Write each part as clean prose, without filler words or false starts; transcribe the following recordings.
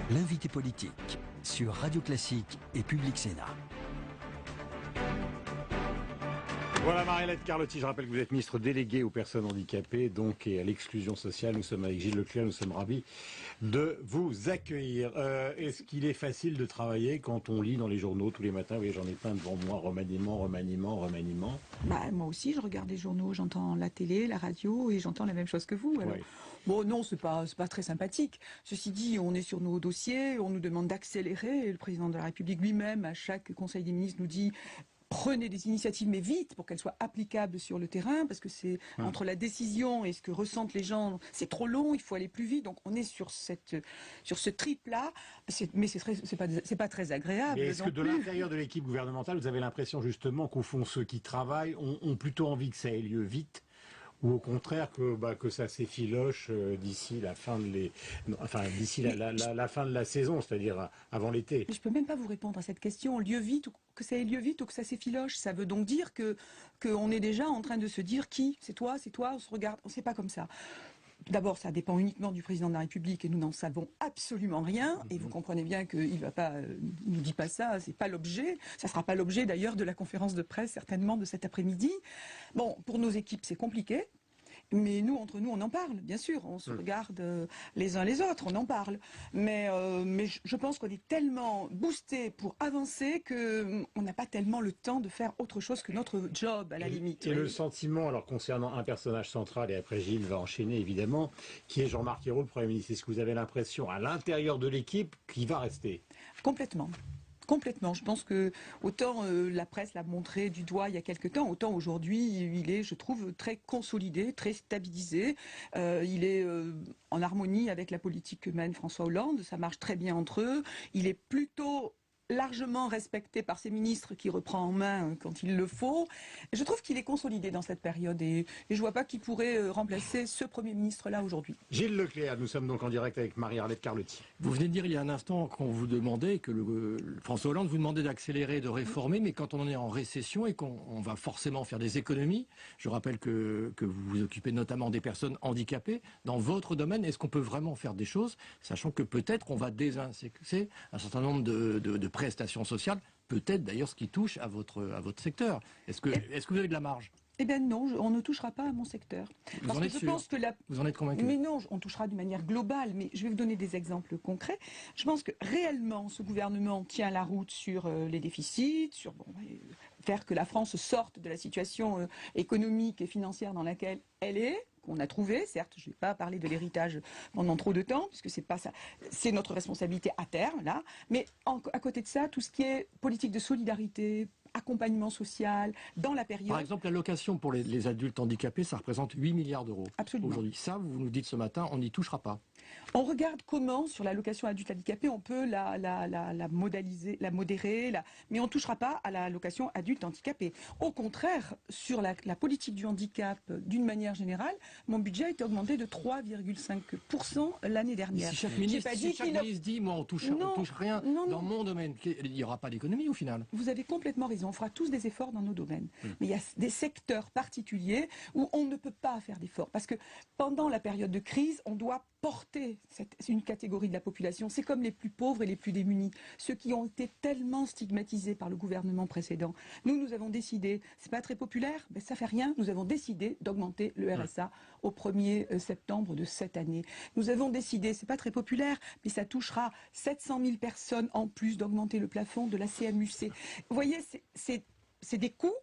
L'invité politique sur Radio Classique et Public Sénat. Voilà Marie-Hélène Carlotti, je rappelle que vous êtes ministre déléguée aux personnes handicapées donc et à l'exclusion sociale. Nous sommes avec Gilles Leclerc, nous sommes ravis de vous accueillir. Est-ce qu'il est facile de travailler quand on lit dans les journaux tous les matins? Oui, j'en ai plein devant moi, remaniement. Moi aussi, je regarde les journaux, j'entends la télé, la radio et j'entends la même chose que vous. Alors. Oui. Bon, non, c'est pas très sympathique. Ceci dit, on est sur nos dossiers, on nous demande d'accélérer. Le président de la République lui-même, à chaque Conseil des ministres, nous dit prenez des initiatives, mais vite, pour qu'elles soient applicables sur le terrain, parce que c'est entre la décision et ce que ressentent les gens, c'est trop long, il faut aller plus vite. Donc on est sur ce trip-là, mais c'est pas très agréable. Et est-ce que de l'intérieur de l'équipe gouvernementale, vous avez l'impression justement qu'au fond ceux qui travaillent ont plutôt envie que ça ait lieu vite? Ou au contraire que ça s'effiloche d'ici la fin de la fin de la saison, c'est-à-dire avant l'été. Je peux même pas vous répondre à cette question. Que ça ait lieu vite ou que ça s'effiloche, ça veut donc dire qu'on est déjà en train de se dire qui, c'est toi, on se regarde, on sait pas comme ça. D'abord, ça dépend uniquement du président de la République et nous n'en savons absolument rien. Et vous comprenez bien qu'il va pas, il nous dit pas ça, c'est pas l'objet. Ça sera pas l'objet d'ailleurs de la conférence de presse certainement de cet après-midi. Bon, pour nos équipes, c'est compliqué. Mais nous, entre nous, on en parle, bien sûr. On se regarde les uns les autres, on en parle. Mais je pense qu'on est tellement boosté pour avancer qu'on n'a pas tellement le temps de faire autre chose que notre job, à la limite. Et le sentiment, alors concernant un personnage central, et après Gilles va enchaîner évidemment, qui est Jean-Marc Ayrault, le Premier ministre, est-ce que vous avez l'impression, à l'intérieur de l'équipe, qu'il va rester? Complètement. Complètement. Je pense que autant la presse l'a montré du doigt il y a quelque temps, autant aujourd'hui il est, je trouve, très consolidé, très stabilisé. Il est en harmonie avec la politique que mène François Hollande. Ça marche très bien entre eux. Il est plutôt largement respecté par ses ministres qui reprend en main quand il le faut. Je trouve qu'il est consolidé dans cette période et je vois pas qui pourrait remplacer ce Premier ministre-là aujourd'hui. Gilles Leclerc, nous sommes donc en direct avec Marie-Hélène Carlotti. Vous venez de dire il y a un instant qu'on vous demandait, que François Hollande vous demandait d'accélérer, de réformer, mais quand on en est en récession et qu'on va forcément faire des économies, je rappelle que vous vous occupez notamment des personnes handicapées, dans votre domaine, est-ce qu'on peut vraiment faire des choses, sachant que peut-être on va désindexer un certain nombre de prestations sociales, peut-être d'ailleurs ce qui touche à votre secteur. Est-ce que vous avez de la marge? Eh bien non, on ne touchera pas à mon secteur. Vous en êtes sûr? Vous en êtes convaincu? Mais non, on touchera d'une manière globale, mais je vais vous donner des exemples concrets. Je pense que réellement, ce gouvernement tient la route sur les déficits, sur faire que la France sorte de la situation économique et financière dans laquelle elle est, qu'on a trouvé. Certes, je ne vais pas parler de l'héritage pendant trop de temps, puisque c'est pas ça, c'est notre responsabilité à terme, là. Mais à côté de ça, tout ce qui est politique de solidarité, accompagnement social, dans la période... Par exemple, l'allocation pour les adultes handicapés, ça représente 8 milliards d'euros. Absolument. Aujourd'hui. Ça, vous nous dites ce matin, on n'y touchera pas. On regarde comment, sur l'allocation adulte handicapé, on peut la modéliser, mais on ne touchera pas à l'allocation adulte handicapé. Au contraire, sur la politique du handicap, d'une manière générale, mon budget a été augmenté de 3,5% l'année dernière. Si chaque ministre dit, moi, on touche rien dans mon domaine, il n'y aura pas d'économie au final. Vous avez complètement raison, on fera tous des efforts dans nos domaines. Mais il y a des secteurs particuliers où on ne peut pas faire d'efforts. Parce que pendant la période de crise, on doit porter une catégorie de la population. C'est comme les plus pauvres et les plus démunis, ceux qui ont été tellement stigmatisés par le gouvernement précédent. Nous avons décidé, c'est pas très populaire, mais ça fait rien, nous avons décidé d'augmenter le RSA au 1er septembre de cette année. Nous avons décidé, c'est pas très populaire, mais ça touchera 700 000 personnes en plus d'augmenter le plafond de la CMU-C. Vous voyez, c'est des coûts,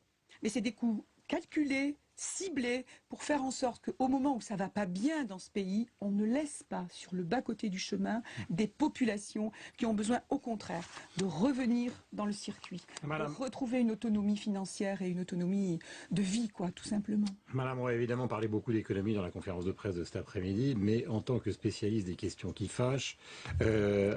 mais c'est des coûts calculés, ciblés, pour faire en sorte qu'au moment où ça va pas bien dans ce pays, on ne laisse pas sur le bas-côté du chemin des populations qui ont besoin, au contraire, de revenir dans le circuit, de retrouver une autonomie financière et une autonomie de vie, quoi, tout simplement. Madame, on va évidemment parler beaucoup d'économie dans la conférence de presse de cet après-midi, mais en tant que spécialiste des questions qui fâchent,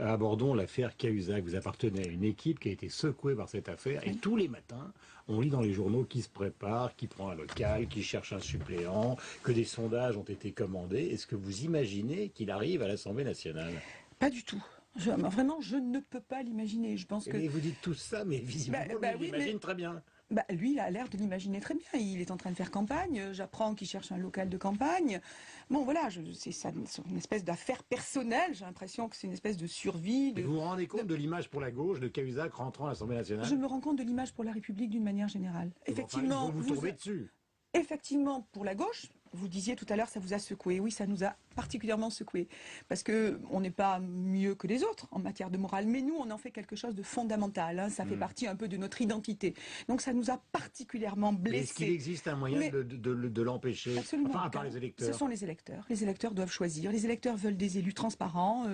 abordons l'affaire Cahuzac. Vous appartenez à une équipe qui a été secouée par cette affaire, et tous les matins, on lit dans les journaux qui se prépare, qui prend un local, qui cherche un suppléant, que des sondages ont été commandés. Est-ce que vous imaginez qu'il arrive à l'Assemblée nationale? Pas du tout. Vraiment, je ne peux pas l'imaginer. Je pense que... Mais vous dites tout ça, mais visiblement, il l'imagine très bien. Lui, il a l'air de l'imaginer très bien. Il est en train de faire campagne. J'apprends qu'il cherche un local de campagne. Bon, voilà, c'est une espèce d'affaire personnelle. J'ai l'impression que c'est une espèce de survie. Vous vous rendez compte de l'image pour la gauche de Cahuzac rentrant à l'Assemblée nationale? Je me rends compte de l'image pour la République d'une manière générale. Effectivement, ils vont vous tomber dessus. Effectivement, pour la gauche, vous disiez tout à l'heure, ça vous a secoué. Oui, ça nous a particulièrement secoué. Parce qu'on n'est pas mieux que les autres en matière de morale. Mais nous, on en fait quelque chose de fondamental. Hein. Ça fait partie un peu de notre identité. Donc ça nous a particulièrement blessés. Est-ce qu'il existe un moyen de l'empêcher? Absolument. Enfin, à part les électeurs. Ce sont les électeurs. Les électeurs doivent choisir. Les électeurs veulent des élus transparents,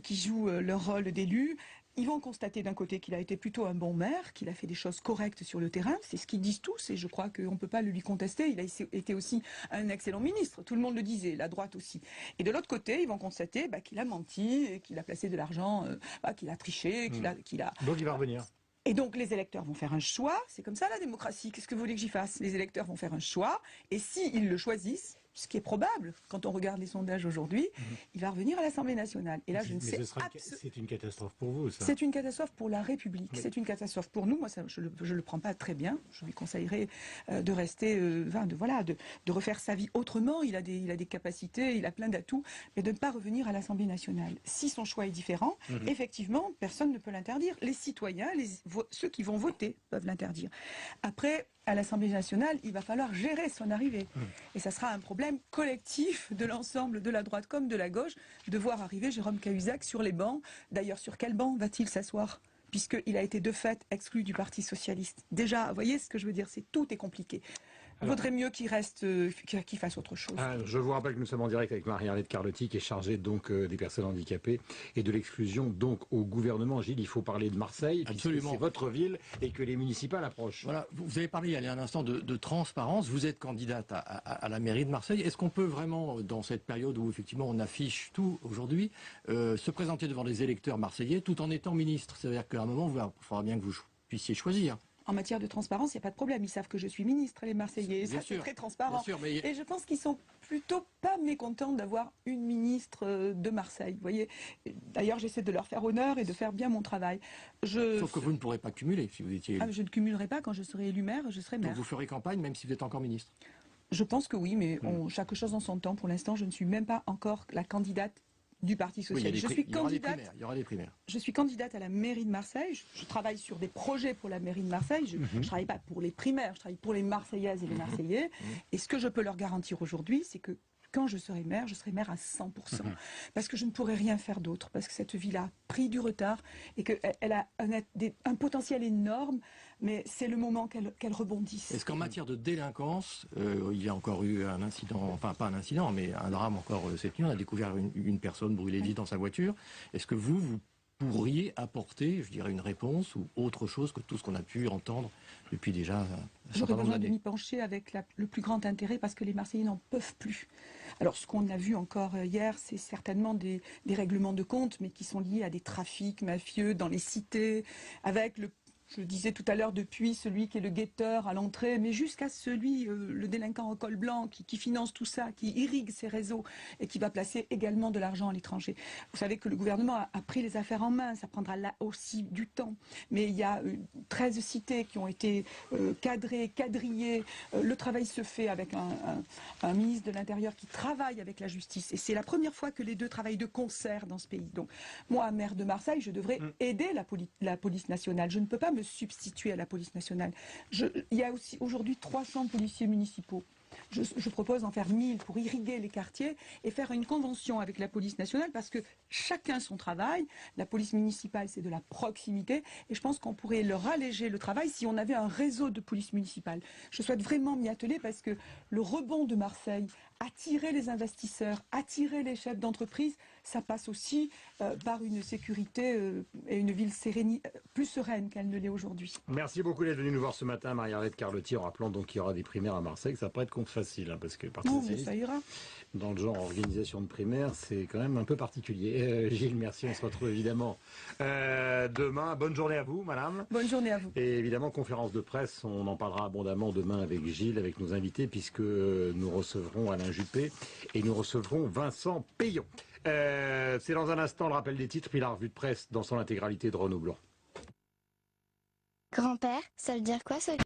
qui jouent leur rôle d'élus. Ils vont constater d'un côté qu'il a été plutôt un bon maire, qu'il a fait des choses correctes sur le terrain. C'est ce qu'ils disent tous et je crois qu'on ne peut pas le lui contester. Il a été aussi un excellent ministre. Tout le monde le disait, la droite aussi. Et de l'autre côté, ils vont constater qu'il a menti, qu'il a placé de l'argent, qu'il a triché, qu'il a... Donc il va revenir. Et donc les électeurs vont faire un choix. C'est comme ça la démocratie. Qu'est-ce que vous voulez que j'y fasse? Les électeurs vont faire un choix. Et s'ils le choisissent, ce qui est probable, quand on regarde les sondages aujourd'hui, il va revenir à l'Assemblée nationale. Et là, je ne sais c'est une catastrophe pour vous, ça. C'est une catastrophe pour la République. C'est une catastrophe pour nous. Moi, ça, je le prends pas très bien. Je lui conseillerais de rester, de refaire sa vie autrement. Il a des capacités, il a plein d'atouts, mais de ne pas revenir à l'Assemblée nationale. Si son choix est différent, effectivement, personne ne peut l'interdire. Les citoyens, ceux qui vont voter peuvent l'interdire. Après, à l'Assemblée nationale, il va falloir gérer son arrivée. Et ça sera un problème collectif de l'ensemble de la droite comme de la gauche de voir arriver Jérôme Cahuzac sur les bancs. D'ailleurs, sur quel banc va-t-il s'asseoir ? Puisqu'il a été de fait exclu du Parti socialiste. Déjà, vous voyez ce que je veux dire, tout est compliqué. Il vaudrait mieux qu'il reste, qu'il fasse autre chose. Je vous rappelle que nous sommes en direct avec Marie-Arlette Carlotti, qui est chargée donc des personnes handicapées et de l'exclusion donc au gouvernement. Gilles, il faut parler de Marseille, puisque c'est votre ville et que les municipales approchent. Voilà, vous avez parlé il y a un instant de transparence. Vous êtes candidate à la mairie de Marseille. Est-ce qu'on peut vraiment, dans cette période où effectivement on affiche tout aujourd'hui, se présenter devant les électeurs marseillais tout en étant ministre? C'est-à-dire qu'à un moment, il faudra bien que vous puissiez choisir. En matière de transparence, il n'y a pas de problème. Ils savent que je suis ministre, les Marseillais. Ça, c'est très transparent. Et je pense qu'ils sont plutôt pas mécontents d'avoir une ministre de Marseille. Vous voyez. D'ailleurs, j'essaie de leur faire honneur et de faire bien mon travail. Sauf que vous ne pourrez pas cumuler si vous étiez élu. Je ne cumulerai pas. Quand je serai élu maire, je serai maire. Donc vous ferez campagne même si vous êtes encore ministre? Je pense que oui, mais chaque chose en son temps. Pour l'instant, je ne suis même pas encore la candidate du Parti socialiste. Il y aura des primaires. Je suis candidate à la mairie de Marseille. Je travaille sur des projets pour la mairie de Marseille. Je ne travaille pas pour les primaires, je travaille pour les Marseillaises et les Marseillais. Et ce que je peux leur garantir aujourd'hui, c'est que quand je serai maire à 100%. Parce que je ne pourrai rien faire d'autre. Parce que cette ville a pris du retard et qu'elle a un potentiel énorme. Mais c'est le moment qu'elle rebondisse. Est-ce qu'en matière de délinquance, il y a encore eu un incident, enfin pas un incident, mais un drame encore cette nuit, on a découvert une personne brûlée vive dans sa voiture. Est-ce que vous pourriez apporter, je dirais, une réponse ou autre chose que tout ce qu'on a pu entendre depuis déjà un certain nombre J'aurais besoin de d'années? m'y pencher avec le plus grand intérêt parce que les Marseillais n'en peuvent plus. Alors ce qu'on a vu encore hier, c'est certainement des règlements de compte, mais qui sont liés à des trafics mafieux dans les cités, avec je le disais tout à l'heure, depuis celui qui est le guetteur à l'entrée, mais jusqu'à celui, le délinquant au col blanc, qui finance tout ça, qui irrigue ces réseaux et qui va placer également de l'argent à l'étranger. Vous savez que le gouvernement a pris les affaires en main, ça prendra là aussi du temps. Mais il y a 13 cités qui ont été cadrées, quadrillées. Le travail se fait avec un ministre de l'Intérieur qui travaille avec la justice. Et c'est la première fois que les deux travaillent de concert dans ce pays. Donc moi, maire de Marseille, je devrais aider la police nationale. Je ne peux pas me substituer à la police nationale. Il y a aussi aujourd'hui 300 policiers municipaux. Je propose d'en faire 1000 pour irriguer les quartiers et faire une convention avec la police nationale parce que chacun son travail. La police municipale, c'est de la proximité et je pense qu'on pourrait leur alléger le travail si on avait un réseau de police municipale. Je souhaite vraiment m'y atteler parce que le rebond de Marseille, attirer les investisseurs, attirer les chefs d'entreprise, ça passe aussi par une sécurité et une ville plus sereine qu'elle ne l'est aujourd'hui. Merci beaucoup d'être venu nous voir ce matin, Marie-Arlette Carlotti, en rappelant donc qu'il y aura des primaires à Marseille. Ça va pas être compte facile, parce que non, mais ça ira. Dans le genre organisation de primaires, c'est quand même un peu particulier. Gilles, merci. On se retrouve évidemment demain. Bonne journée à vous, madame. Bonne journée à vous. Et évidemment, conférence de presse, on en parlera abondamment demain avec Gilles, avec nos invités, puisque nous recevrons Alain Juppé et nous recevrons Vincent Payon. C'est dans un instant le rappel des titres, puis la revue de presse dans son intégralité de Renaud Blanc. Grand-père, ça veut dire quoi ce...